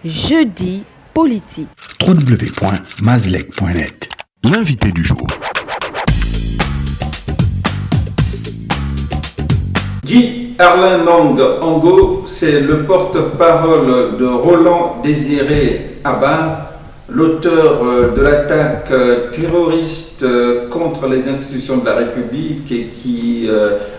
Jeudi politique. www.mazlec.net. L'invité du jour. Guy Arlin Nang Ango, c'est le porte-parole de Roland Désiré Abba, l'auteur de l'attaque terroriste contre les institutions de la République et qui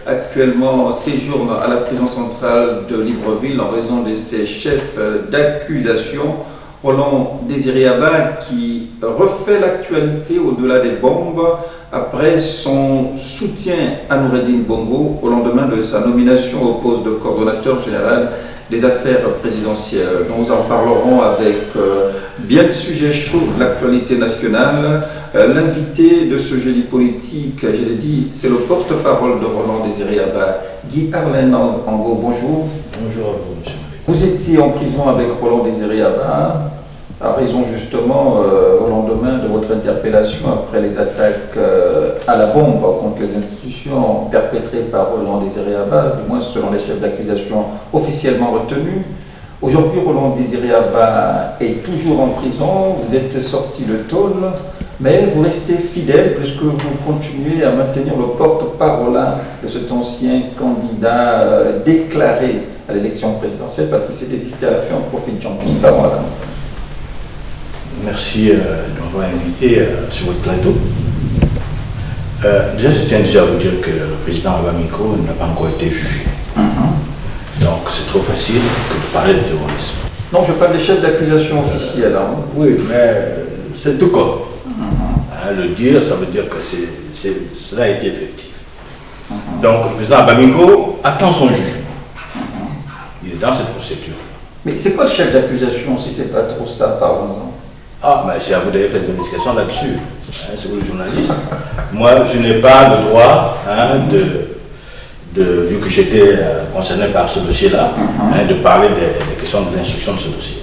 actuellement séjourne à la prison centrale de Libreville en raison de ses chefs d'accusation. Roland Désiré Abba qui refait l'actualité au-delà des bombes après son soutien à Noureddine Bongo au lendemain de sa nomination au poste de coordonnateur général des affaires présidentielles. Nous en parlerons avec bien de sujets chauds de l'actualité nationale. L'invité de ce jeudi politique, je l'ai dit, c'est le porte-parole de Roland Désiré Abba, Guy Arlin Ango. Bonjour. Bonjour à vous, monsieur. Vous étiez en prison avec Roland Désiré Abba, à raison justement au lendemain de votre interpellation après les attaques à la bombe contre les institutions perpétrées par Roland Désiré Abba, du moins selon les chefs d'accusation officiellement retenus. Aujourd'hui, Roland Désiré Abba est toujours en prison, vous êtes sorti de tôle, mais vous restez fidèle puisque vous continuez à maintenir le porte-parole de cet ancien candidat déclaré à l'élection présidentielle parce qu'il s'est désisté à la fin. On profite de Jean-Pierre. Voilà. Merci de m'avoir invité sur votre plateau. Déjà, je tiens déjà à vous dire que le président Abamiko n'a pas encore été jugé. Donc, c'est trop facile que de parler de terrorisme. Non, je parle des chefs d'accusation officiels. Oui, mais c'est tout comme. Le dire, ça veut dire que cela a été effectif. Donc, le président Abamiko attend son jugement. Il est dans cette procédure. Mais c'est quoi le chef d'accusation si c'est pas trop ça, parlons-en? Ah, mais c'est à vous d'aller faire des investigations là-dessus. C'est vous le journaliste. Moi, je n'ai pas le droit, vu que j'étais concerné par ce dossier-là, de parler des questions de l'instruction de ce dossier.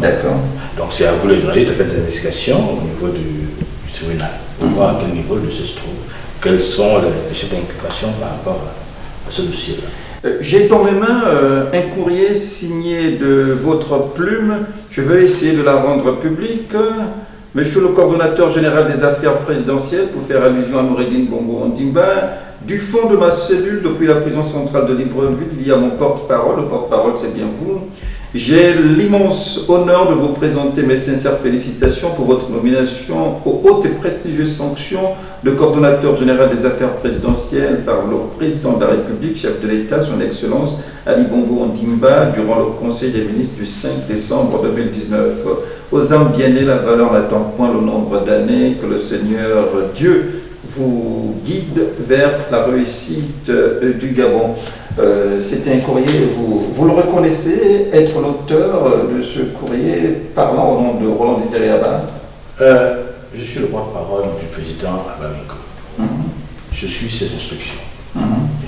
D'accord. Donc c'est à vous les journalistes de faire des investigations au niveau du tribunal, pour voir à quel niveau le dossier se trouve, quels sont les chefs d'inculpation par rapport à ce dossier-là. J'ai dans mes mains un courrier signé de votre plume. Je vais essayer de la rendre publique. Monsieur le coordonnateur général des affaires présidentielles, pour faire allusion à Noureddine Bongo Ondimba, du fond de ma cellule depuis la prison centrale de Libreville via mon porte-parole, le porte-parole c'est bien vous, j'ai l'immense honneur de vous présenter mes sincères félicitations pour votre nomination aux hautes et prestigieuses fonctions de coordonnateur général des affaires présidentielles par le président de la République, chef de l'État, son Excellence Ali Bongo Ondimba, durant le Conseil des ministres du 5 décembre 2019. Aux âmes bien-nées, la valeur n'attend point le nombre d'années, que le Seigneur Dieu vous guide vers la réussite du Gabon. C'était un courrier, vous le reconnaissez, être l'auteur de ce courrier parlant au nom de Roland Désiré Abba? Je suis le porte-parole du président Abamiko. Je suis ses instructions.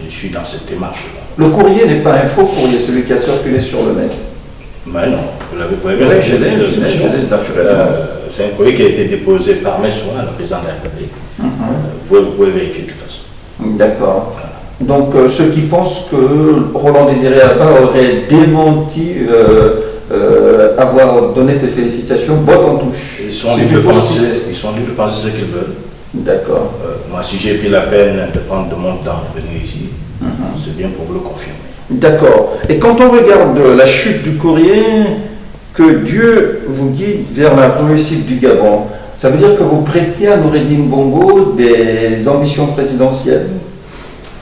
Je suis dans cette démarche-là. Le courrier n'est pas un faux courrier, celui qui a circulé sur le net. Mais non, vous l'avez pas bien. Je l'ai naturellement. C'est un courrier qui a été déposé par mes soins à le président de la République. Vous pouvez vérifier de toute façon. D'accord. Donc ceux qui pensent que Roland Désiré Abba aurait démenti avoir donné ses félicitations, botte en touche. Ils sont libres de penser ce qu'ils veulent. D'accord. Moi, si j'ai pris la peine de prendre de mon temps de venir ici, c'est bien pour vous le confirmer. D'accord. Et quand on regarde la chute du courrier, que Dieu vous guide vers la réussite du Gabon, ça veut dire que vous prêtez à Noureddine Bongo des ambitions présidentielles?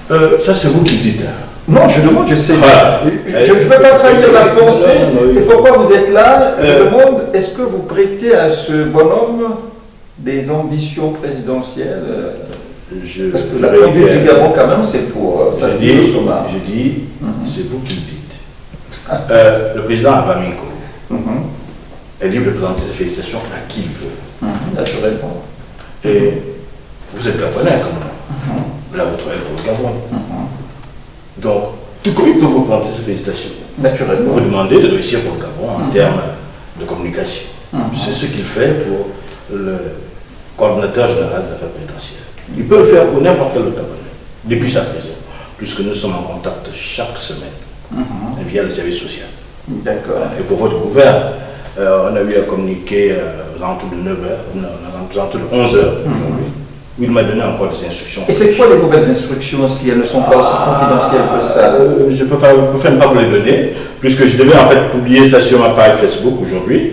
Ça, c'est vous qui le dites. Non, je demande, je sais. Voilà. Je ne veux pas trahir la pensée. C'est pourquoi vous êtes là. Je demande, est-ce que vous prêtez à ce bonhomme des ambitions présidentielles? Parce que la conduite du Gabon, quand même, c'est pour... Je dis, c'est vous qui le dites. Le président Abamiko est libre de présenter ses félicitations à qui il veut. Naturellement. Et vous êtes Gabonais comme moi. Là, votre aide pour le Gabon. Donc, tout comme il peut vous présenter ses félicitations. Naturellement. Vous demandez de réussir pour le Gabon en termes de communication. C'est ce qu'il fait pour le coordonnateur général des affaires présidentielles. Il peut le faire pour n'importe quel autre Gabonais, depuis sa prison, puisque nous sommes en contact chaque semaine via le service social. D'accord. Et pour votre gouverne, on a eu à communiquer aux alentours de 9h, aux alentours de 11h aujourd'hui, où il m'a donné encore des instructions. Et c'est quoi les nouvelles instructions si elles ne sont pas aussi confidentielles que ça? Je préfère ne pas vous les donner, puisque je devais en fait publier ça sur ma page Facebook aujourd'hui,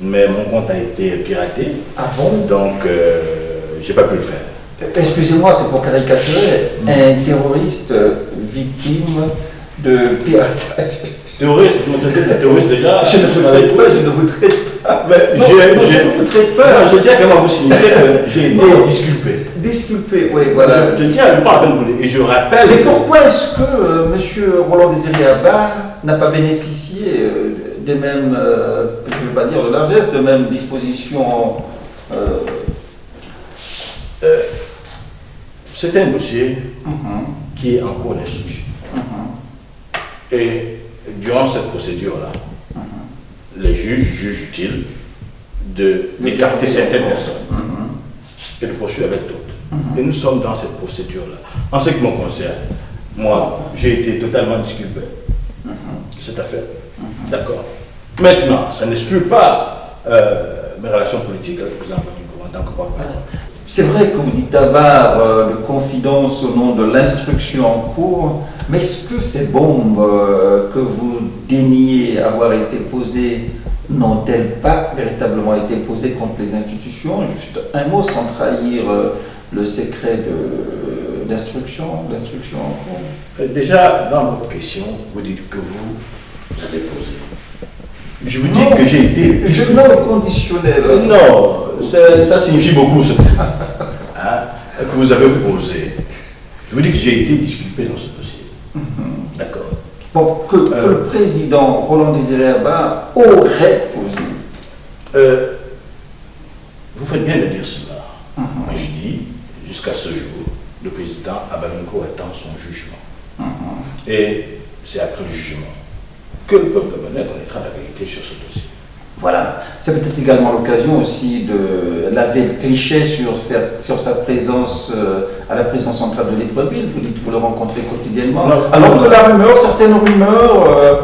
mais mon compte a été piraté. Ah bon? Donc, j'ai pas pu le faire. Excusez-moi, c'est pour caricaturer. Un terroriste victime de piratage. Terroriste, vous me traitez de terroriste déjà? Je ne vous traite pas, je ne vous traite pas. Mais Non, je ne vous traite pas. Je tiens quand même à vous signifier que j'ai été disculpé. Disculpé, oui, voilà. Je tiens à ne pas vous le. Et je rappelle. Mais pourquoi est-ce que M. Roland Désiré Abba n'a pas bénéficié des mêmes, je ne veux pas dire de largesse, de mêmes dispositions C'est un dossier qui est en cours d'instruction. Et durant cette procédure-là, les juges jugent utile d'écarter certaines personnes et de poursuivre avec d'autres. Et nous sommes dans cette procédure-là. En ce qui me concerne, moi, j'ai été totalement disculpé de cette affaire. D'accord. Maintenant, ça n'exclut pas mes relations politiques avec le président Bamingou en tant que porte-parole. C'est vrai que vous dites avoir de confidence au nom de l'instruction en cours, mais est-ce que ces bombes que vous déniez avoir été posées n'ont-elles pas véritablement été posées contre les institutions? Juste un mot sans trahir le secret d'instruction en cours. Déjà, dans votre question, vous dites que vous avez posé. Je vous dis que j'ai été. Je non conditionnel. Non, ça signifie beaucoup ce que vous avez posé. Je vous dis que j'ai été disculpé dans ce dossier. D'accord. Bon, que le président Roland Désiré Abba aurait posé. Vous faites bien de dire cela. Moi je dis, jusqu'à ce jour, le président Bamingou attend son jugement. Et c'est après le jugement que le peuple gabonais connaîtra la vérité sur ce dossier. Voilà. C'est peut-être également l'occasion aussi de laver le cliché sur sa présence à la prison centrale de Libreville. Vous dites que vous le rencontrez quotidiennement. Non, alors que certaines rumeurs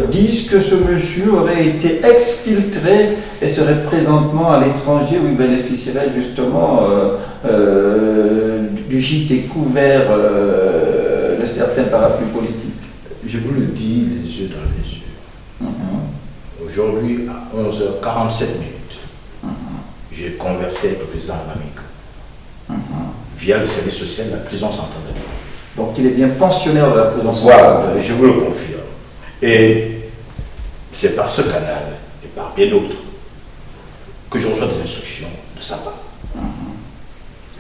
disent que ce monsieur aurait été exfiltré et serait présentement à l'étranger où il bénéficierait justement du gîte couvert de certains parapluies politiques. Je vous le dis les yeux dans les yeux. Aujourd'hui, à 11h47, j'ai conversé avec le président Bamingou via le service social de la prison centrale de Libreville. Donc il est bien pensionnaire de la prison centrale. Voilà, je vous le confirme. Et c'est par ce canal et par bien d'autres que je reçois des instructions de sa part.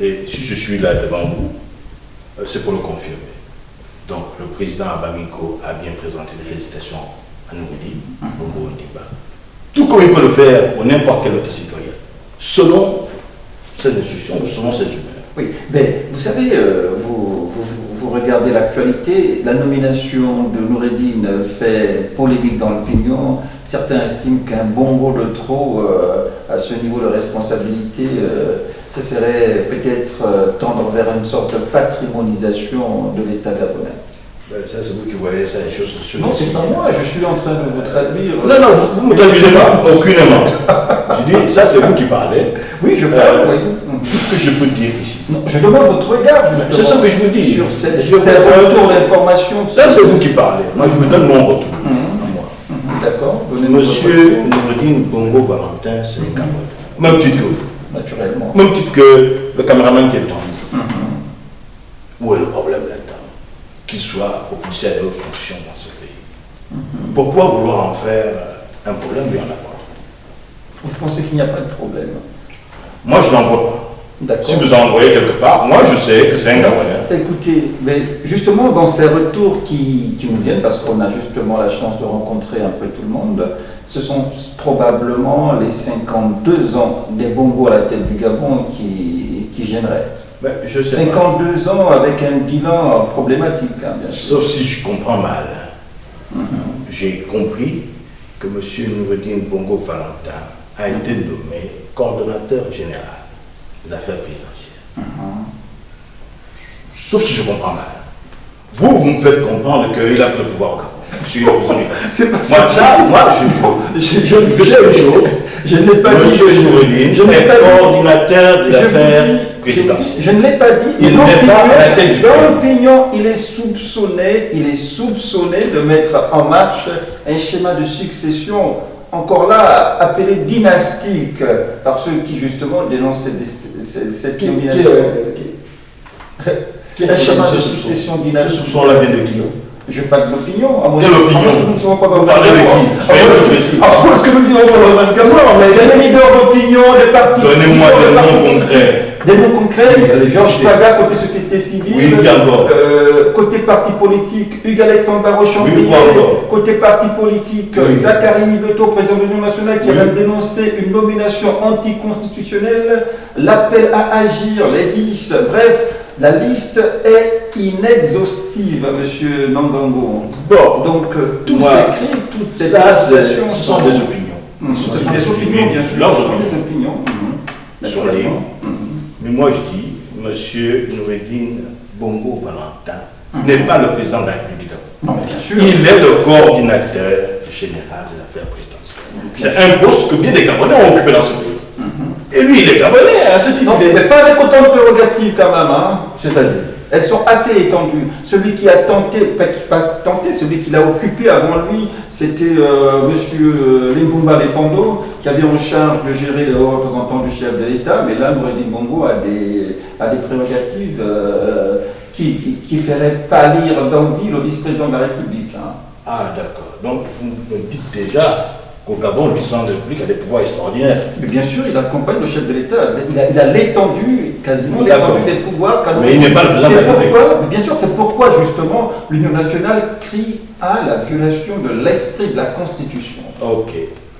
Et si je suis là devant vous, c'est pour le confirmer. Donc le président Bamingou a bien présenté des félicitations à Nouroudine, Bongo Ondimba. Tout comme il peut le faire pour n'importe quel autre citoyen, selon ses instructions ou selon ses humeurs. Oui, mais vous savez, vous regardez l'actualité, la nomination de Noureddine fait polémique dans l'opinion. Certains estiment qu'un Bongo de trop à ce niveau de responsabilité, ce serait peut-être tendre vers une sorte de patrimonisation de l'État gabonais. Ça, c'est vous qui voyez ça, les choses. Non, c'est pas moi, je suis en train de vous traduire. Non, vous ne me traduisez pas, aucunement. Je dis, ça, c'est vous qui parlez. Oui, je parle, oui. Tout ce que je peux dire ici. Non, je demande votre regard, justement. C'est ce que je vous dis. Sur ces retours d'informations. Ça, c'est vous qui parlez. Moi, je vous donne mon retour. À moi. D'accord. Monsieur Noureddine Bongo Valentin, c'est un camarade. Même titre que vous. Naturellement. Même titre que le caméraman qui est tendu. Où est le problème là-dedans? Qu'il soit au poussé à haute fonction dans ce pays. Pourquoi vouloir en faire un problème? Il y en a pas. Vous pensez qu'il n'y a pas de problème? Moi, je n'en vois pas. D'accord. Si vous en voyez quelque part, moi je sais que c'est un Gabonais. Écoutez, mais justement dans ces retours qui nous viennent, parce qu'on a justement la chance de rencontrer un peu tout le monde, ce sont probablement les 52 ans des Bongo à la tête du Gabon qui gêneraient. Ben, je sais 52 ans avec un bilan problématique, hein, bien sûr. Sauf si je comprends mal. J'ai compris que M. Noureddine Bongo Valentin a été nommé coordonnateur général des affaires présidentielles. Sauf si je comprends mal. Vous me faites comprendre qu'il a le pouvoir au Gabon. je suis le président du Gabon. C'est pas Moi, ça. je sais une chose. Je n'ai pas dit. Monsieur Noureddine est coordinateur des affaires présidentielles. Je ne l'ai pas dit. Il n'est pas à la tête du Dans pays. l'opinion, il est soupçonné de mettre en marche un schéma de succession, encore là, appelé dynastique, par ceux qui justement dénoncent cette nomination. Un schéma de succession Ce dynastique. soupçon-là vient de qui? Je parle de l'opinion. Quelle opinion? Vous parlez de qui? Soyez précis. Parce que nous vivons dans le 24 mois, on a des leaders d'opinion, des partis. Donnez-moi des noms concrets. Des noms concrets, Oui, allez-y, Georges citez. Paga, côté société civile. Oui, qui encore? Côté parti politique, Hugues Alexandre Barreau-Champier. Oui, quoi encore? Côté parti politique, Oui. Zachary Mibeto, président de l'Union nationale, qui Oui. a même dénoncé une nomination anticonstitutionnelle, l'appel à agir, les 10, bref, la liste est inexhaustive, monsieur Nangango. Bon, Donc, tous moi, ces cris, toutes ces ça, accusations ce sont des opinions. Ce sont des opinions, bien sûr. Là, Ce sont des opinions. Sur les. Mais moi, je dis, monsieur Noureddine Bongo Valentin n'est pas le président de la République du Gabon. Non, mais bien sûr. Il est le coordinateur général des affaires présidentielles. C'est un poste que bien des Gabonais ont occupé dans ce pays. Et lui, il est Gabonais, à ce titre. Non, mais pas avec autant de prérogatives quand même. Hein. C'est-à-dire. Elles sont assez étendues. Celui qui a tenté, pas tenté, celui qui l'a occupé avant lui, c'était monsieur Limbumba Lepando, qui avait en charge de gérer les hauts représentants du chef de l'État. Mais là, Noureddine Bongo a des prérogatives qui feraient pâlir d'envie le vice-président de la République. Hein. Ah, d'accord. Donc, vous me dites déjà qu'au Gabon, le président de la République a des pouvoirs extraordinaires. Mais bien sûr, il accompagne le chef de l'État. Il a l'étendue, quasiment D'accord. l'étendue des pouvoirs. Mais il n'est pas le président de la République. Mais bien sûr, c'est pourquoi justement l'Union nationale crie à la violation de l'esprit de la Constitution. Ok.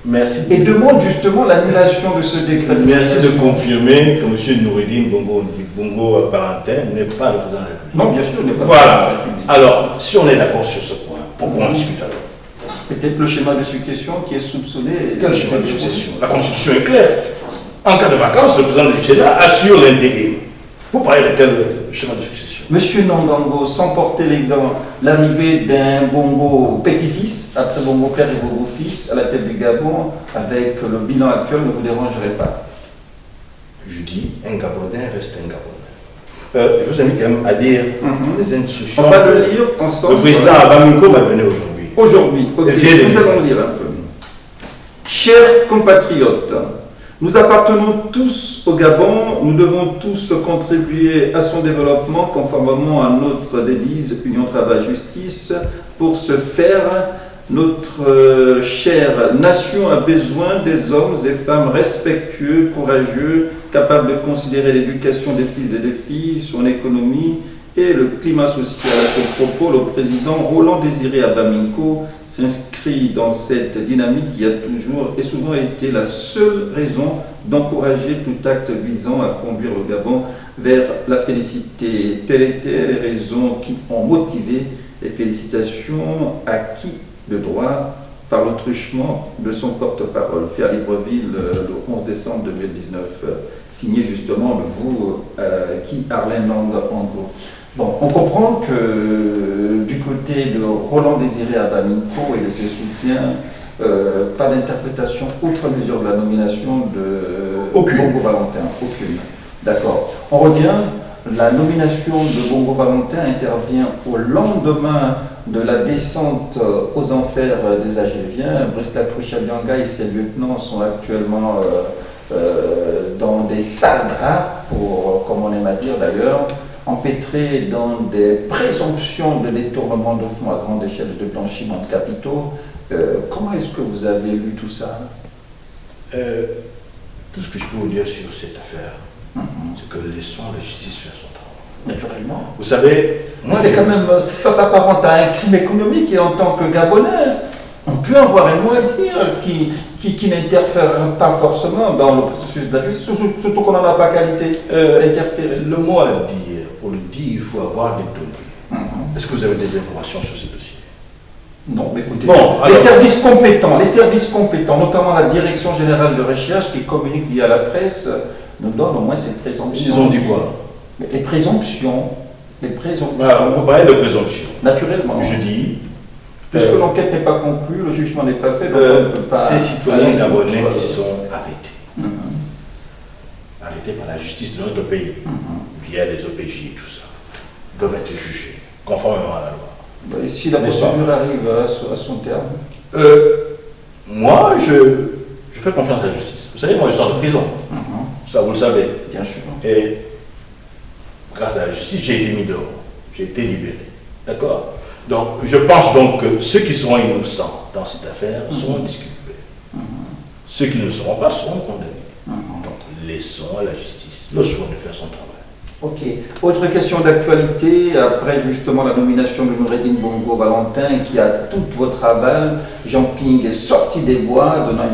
Merci. Et demande justement l'annulation de ce décret. Merci de confirmer que M. Noureddine Bongo Valentin n'est pas le président de la République. Non, bien sûr, il n'est pas Voilà. de la République. Alors, si on est d'accord sur ce point, pourquoi on discute alors? Peut-être le schéma de succession qui est soupçonné. Quel schéma de succession? La Constitution est claire. En cas de vacances, le président du Sénat assure l'intérim. Vous parlez de quel schéma de succession? Monsieur Nangango, sans porter les gants, l'arrivée d'un Bongo petit-fils, après Bongo père et Bongo fils, à la tête du Gabon, avec le bilan actuel, ne vous dérangerait pas? Je dis, un Gabonais reste un Gabonais. Je vous invite quand même à lire les instructions. On va le lire ensemble. Le président Abamiko m'a donné aujourd'hui. Aujourd'hui, ok, Essayez de nous lire. allons lire un peu. Chers compatriotes, nous appartenons tous au Gabon, nous devons tous contribuer à son développement conformément à notre devise Union Travail Justice. Pour ce faire, notre chère nation a besoin des hommes et femmes respectueux, courageux, capables de considérer l'éducation des fils et des filles, son économie et le climat social. À ce propos, le président Roland Désiré Abaminko s'inscrit dans cette dynamique qui a toujours et souvent été la seule raison d'encourager tout acte visant à conduire le Gabon vers la félicité. Telles étaient les raisons qui ont motivé les félicitations acquis de droit par le truchement de son porte-parole, fait à Libreville le 11 décembre 2019, signé justement de vous, qui Arlène Nangango. Bon, on comprend que du côté de Roland Désiré Abaminko et de ses soutiens, pas d'interprétation outre mesure de la nomination de Bongo Valentin. Aucune. D'accord. On revient. La nomination de Bongo Valentin intervient au lendemain de la descente aux enfers des Agéviens. Brice Lacroix-Chabianga et ses lieutenants sont actuellement dans des sales draps, comme on aime à dire d'ailleurs, empêtrés dans des présomptions de détournement de fonds à grande échelle de blanchiment de capitaux. Comment est-ce que vous avez lu tout ça? Tout ce que je peux vous dire sur cette affaire, c'est que laissons la justice faire son travail. Naturellement. Vous savez, moi, c'est quand même, ça s'apparente à un crime économique et en tant que Gabonais, on peut avoir un mot à dire qui n'interfère pas forcément dans le processus de la justice, surtout qu'on n'en a pas qualité d'interférer. Le mot à dire, pour le dire, il faut avoir des données. Est-ce que vous avez des informations sur ces dossiers? Non, mais écoutez, bon, alors, les services compétents, notamment la Direction Générale de Recherche qui communique via la presse, nous donnent au moins ces présomptions. ils ont dit quoi? Les présomptions. Vous parlez de présomption. Naturellement. Je dis, Puisque l'enquête n'est pas conclue, le jugement n'est pas fait, donc on ne peut pas... Ces citoyens gabonais qui sont arrêtés, arrêtés par la justice de notre pays, via les OPJ et tout ça, doivent être jugés, conformément à la loi. Et si la procédure arrive à son terme? Moi, je fais confiance à la justice. Vous savez, moi, je sors de prison. Ça, vous le savez. Bien sûr. Et grâce à la justice, j'ai été mis dehors. J'ai été libéré. D'accord? Donc, je pense donc que ceux qui seront innocents dans cette affaire seront disculpés. Ceux qui ne le seront pas seront condamnés. Donc, laissons à la justice le choix de faire son travail. Ok. Autre question d'actualité, après justement la nomination de Noureddine Bongo Valentin, qui a tout votre aval, Jean Ping est sorti des bois, donnant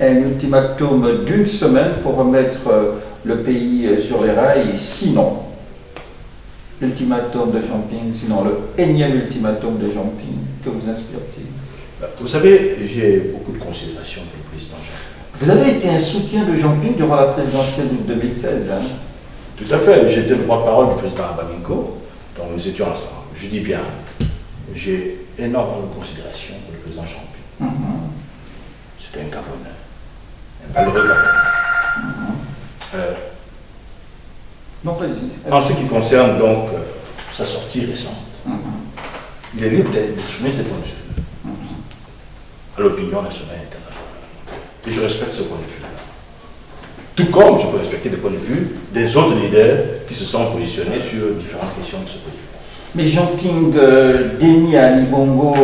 un ultimatum d'une semaine pour remettre le pays sur les rails, sinon. L'ultimatum de Jean Ping, sinon le énième ultimatum de Jean Ping, que vous inspire-t-il? Vous savez, j'ai beaucoup de considération pour le président Jean Ping. Vous avez été un soutien de Jean Ping durant la présidentielle de 2016, hein? Tout à fait, j'étais le porte-parole du président Abaminko, donc nous étions ensemble. Je dis bien, j'ai énormément de considération pour le président Jean Ping. C'était un Gabonais, un valeureux Gabonais. En ce qui concerne donc sa sortie récente, il est libre d'exprimer ses points de vue à l'opinion nationale et internationale. Et je respecte ce point de vue-là. Tout comme je peux respecter les points de vue des autres leaders qui se sont positionnés sur différentes questions de ce pays. Mais Jean Ping dénie à Ali Bongo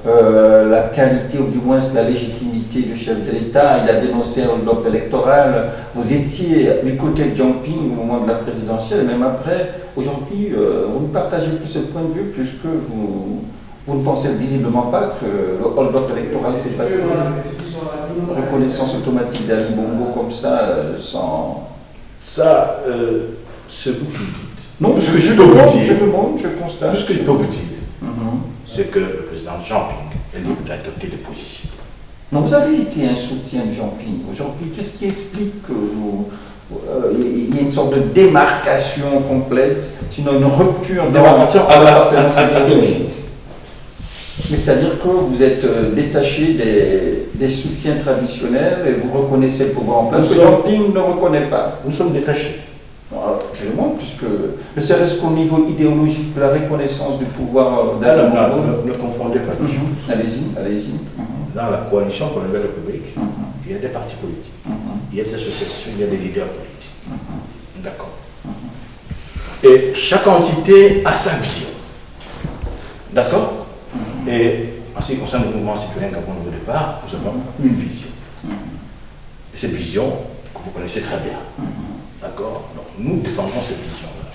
la qualité ou du moins la légitimité du chef de l'État. Il a dénoncé un hold-up électoral. Vous étiez du côté de Jean Ping au moment de la présidentielle, et même après. Aujourd'hui, vous ne partagez plus ce point de vue puisque vous ne pensez visiblement pas que le hold-up électoral s'est passé. Reconnaissance automatique d'Ali Bongo comme ça, sans... Ça, c'est vous qui le dites. Non, ce que je demande, je constate. Tout ce que je peux vous dire, c'est que le président Jean Ping est libre d'adopter des positions. Non, vous avez été un soutien de Jean Ping. Aujourd'hui, qu'est-ce qui explique qu'il y a une sorte de démarcation complète, sinon une rupture dans l'appartenance idéologique? Mais c'est-à-dire que vous êtes détaché des soutiens traditionnels et vous reconnaissez le pouvoir en place que Jean Ping ne reconnaît pas. Nous sommes détachés. Je demande, puisque ne serait-ce qu'au niveau idéologique de la reconnaissance du pouvoir ne confondez pas les choses. Allez-y. Dans la coalition pour la nouvelle République, il y a des partis politiques, il y a des associations, il y a des leaders politiques. D'accord. Et chaque entité a sa vision. D'accord. Et en ce qui concerne le mouvement citoyen Gabon au départ, nous avons une vision. Et cette vision, que vous connaissez très bien. D'accord. Donc nous défendons cette vision-là.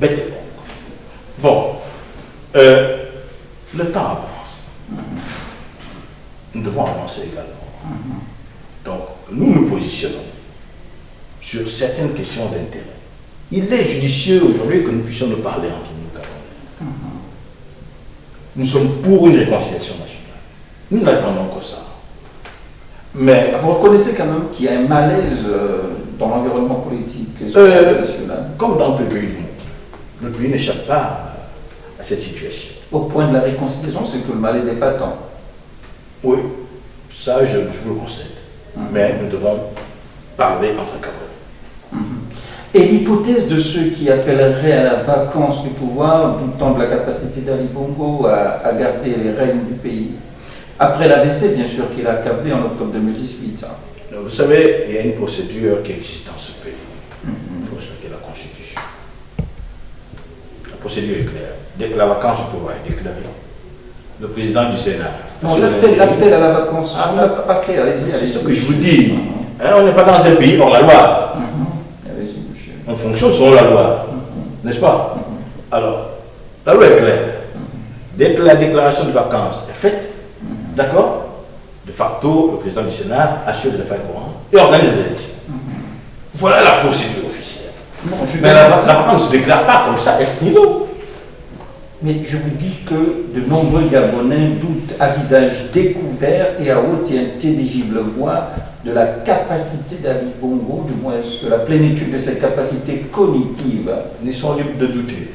Bête et longue. Bon. Le temps avance. Nous devons avancer également. Donc nous nous positionnons sur certaines questions d'intérêt. Il est judicieux aujourd'hui que nous puissions nous parler entre nous, Gabonais. Nous sommes pour une réconciliation nationale. Nous n'attendons que ça. Mais vous reconnaissez quand même qu'il y a un malaise dans l'environnement politique national. Comme dans tous les pays du monde. Le pays n'échappe pas à cette situation. Au point de la réconciliation, c'est que le malaise est patent. Oui, ça je vous le concède. Mais nous devons parler entre Gabonais. Et l'hypothèse de ceux qui appelleraient à la vacance du pouvoir, doutant de la capacité d'Ali Bongo à garder les rênes du pays, après l'AVC, bien sûr, qu'il a accablé en octobre 2018. Vous savez, il y a une procédure qui existe dans ce pays. Il faut respecter la Constitution. La procédure est claire. Dès que la vacance du pouvoir est déclarée, le président du Sénat... Non, l'appel à la vacance, après, allez-y. C'est ce que je vous dis. On n'est pas dans un pays hors la loi. On fonctionne selon la loi, n'est-ce pas? Alors, la loi est claire. Dès que la déclaration de vacances est faite, d'accord, de facto, le président du Sénat assure les affaires courantes et organise les élections. Voilà la procédure officielle. Mais la vacance ne se déclare pas comme ça, ex nihilo. Mais je vous dis que de nombreux Gabonais doutent à visage découvert et à haute et intelligible voix de la capacité d'Ali Bongo, du moins de la plénitude de ses capacités cognitives. Ils sont libres de douter.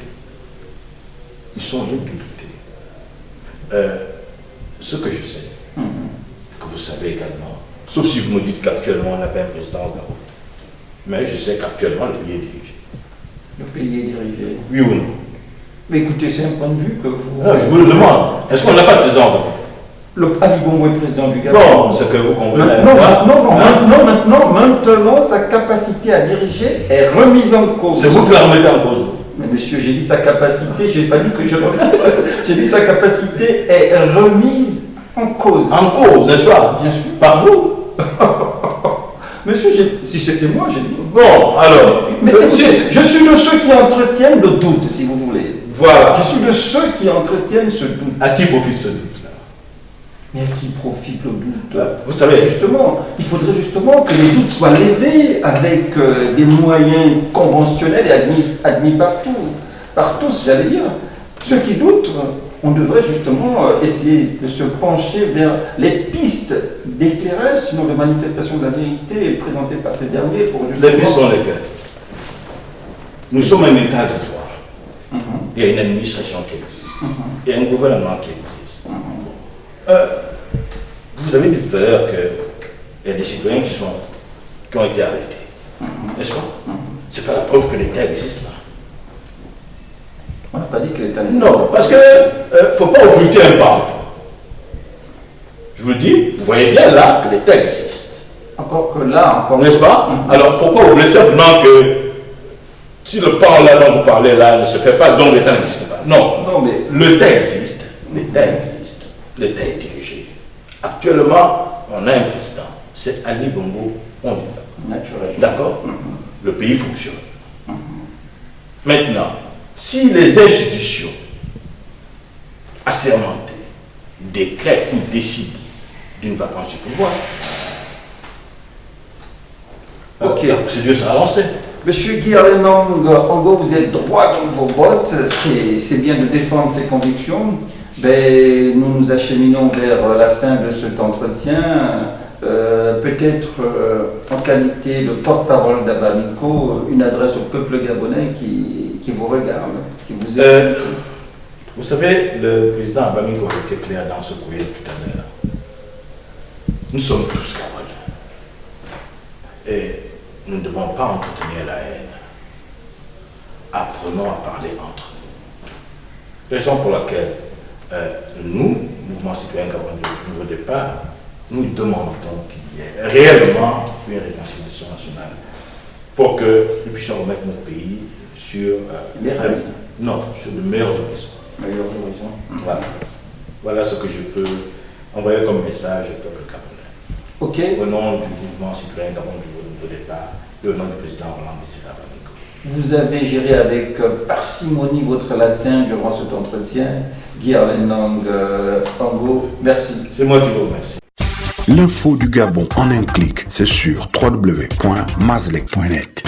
Ils sont libres de douter. Ce que je sais, que vous savez également, sauf si vous me dites qu'actuellement on n'a pas un président au Gabon, mais je sais qu'actuellement le pays est dirigé. Le pays est dirigé. Oui ou non? Mais écoutez, c'est un point de vue que vous... Non, je vous le demande. Est-ce qu'on n'a pas de président au Gabon? Le Ali Bongo est président du Gabon. Bon, c'est que vous comprenez. Maintenant, sa capacité à diriger est remise en cause. C'est vous qui la remettez en cause. Mais monsieur, j'ai dit sa capacité, j'ai pas dit que je remets. J'ai dit sa capacité est remise en cause. En cause, n'est-ce pas? Bien sûr. Par vous? Monsieur, si c'était moi, j'ai dit. Bon, alors. Mais écoutez, je suis de ceux qui entretiennent le doute, si vous voulez. Voilà. Je suis de ceux qui entretiennent ce doute. À qui profite ce doute-là? Mais à qui profite le doute? Vous savez, Justement, il faudrait justement que les doutes soient levés avec des moyens conventionnels et admis partout. Par tous, j'allais dire. Ceux qui doutent, on devrait justement essayer de se pencher vers les pistes d'éclairage, sinon de manifestation de la vérité présentées par ces derniers pour justement... les pistes sont lesquelles? Nous sommes un État de droit. Il y a une administration qui existe. Il y a un gouvernement qui existe. Vous avez dit tout à l'heure qu'il y a des citoyens qui ont été arrêtés. N'est-ce pas? C'est pas la preuve que l'État existe là. On n'a pas dit que l'État... Non, parce que ne faut pas occulter un pas. Je vous le dis, vous voyez bien là que l'État existe. Encore que là, encore... N'est-ce pas? Alors pourquoi vous voulez simplement que si le pan là dont vous parlez là ne se fait pas, donc l'État n'existe pas? Non, Non, mais... l'État existe. L'État existe. L'État est dirigé. Actuellement, on a un président. C'est Ali Bongo Ondimba. Naturel. D'accord? Le pays fonctionne. Maintenant, si les institutions assermentées décrètent ou décident d'une vacance du pouvoir, Ok. la procédure sera lancée. Monsieur Guy Arenang, en gros, vous êtes droit dans vos bottes, c'est bien de défendre ses convictions. Ben, nous nous acheminons vers la fin de cet entretien. Peut-être en qualité de porte-parole d'Abamiko, une adresse au peuple gabonais qui vous regarde, qui vous écoute. Vous savez, le président Abamiko a été clair dans ce courrier tout à l'heure. Nous sommes tous Gabonais. Et nous ne devons pas entretenir la haine. Apprenons à parler entre nous. Raison pour laquelle nous, Mouvement Citoyen Gabon de Nouveau Départ, nous demandons qu'il y ait réellement une réconciliation nationale pour que nous puissions remettre notre pays sur, sur de meilleurs horizons. Meilleurs horizons. Voilà. Voilà ce que je peux envoyer comme message au peuple gabonais. Ok. Au nom du Mouvement Citoyen Gabon de Nouveau Départ et au nom du président Roland Desire Abamiko. Vous avez géré avec parcimonie votre latin durant cet entretien. Guy Arenang, Ango, merci. C'est moi qui vous remercie. L'info du Gabon en un clic, c'est sur www.mazlec.net.